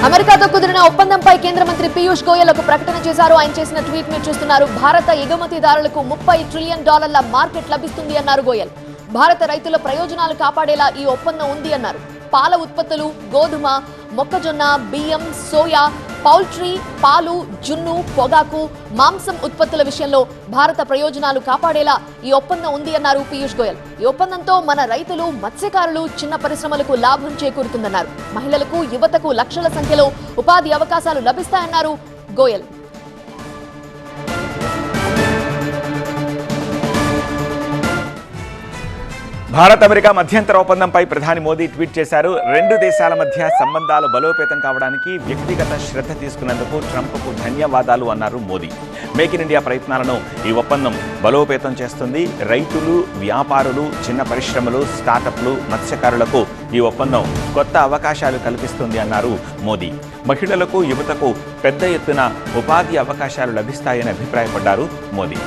అమెరికాతో కుదిరిన ఒప్పందంపై కేంద్ర మంత్రి పీయూష్ గోయల్ ఒక ప్రకటన చేశారు. ఆయన చేసిన ట్వీట్ మీరు చూస్తున్నారు. భారత ఎగుమతిదారులకు $30 ట్రిలియన్ మార్కెట్ లభిస్తుంది అన్నారు గోయల్. భారత రైతుల ప్రయోజనాలు కాపాడేలా ఈ ఒప్పందం ఉంది అన్నారు. పాల ఉత్పత్తులు, గోధుమ, మొక్కజొన్న, బియ్యం, సోయా, పౌల్ట్రీ, పాలు, జున్ను, పొగాకు, మాంసం ఉత్పత్తుల విషయంలో భారత ప్రయోజనాలు కాపాడేలా ఈ ఒప్పందం ఉంది అన్నారు పీయూష్ గోయల్. ఈ ఒప్పందంతో మన రైతులు, మత్స్యకారులు, చిన్న పరిశ్రమలకు లాభం చేకూరుతుందన్నారు. మహిళలకు, యువతకు లక్షల సంఖ్యలో ఉపాధి అవకాశాలు లభిస్తాయన్నారు గోయల్. భారత్ అమెరికా మధ్యంతర ఒప్పందంపై ప్రధాని మోదీ ట్వీట్ చేశారు. రెండు దేశాల మధ్య సంబంధాలు బలోపేతం కావడానికి వ్యక్తిగత శ్రద్ధ తీసుకున్నందుకు ట్రంప్కు ధన్యవాదాలు అన్నారు మోదీ. మేక్ ఇన్ ఇండియా ప్రయత్నాలను ఈ ఒప్పందం బలోపేతం చేస్తుంది. రైతులు, వ్యాపారులు, చిన్న పరిశ్రమలు, స్టార్టప్లు, మత్స్యకారులకు ఈ ఒప్పందం కొత్త అవకాశాలు కల్పిస్తుంది అన్నారు మోదీ. మహిళలకు, యువతకు పెద్ద ఎత్తున ఉపాధి అవకాశాలు లభిస్తాయని అభిప్రాయపడ్డారు మోదీ.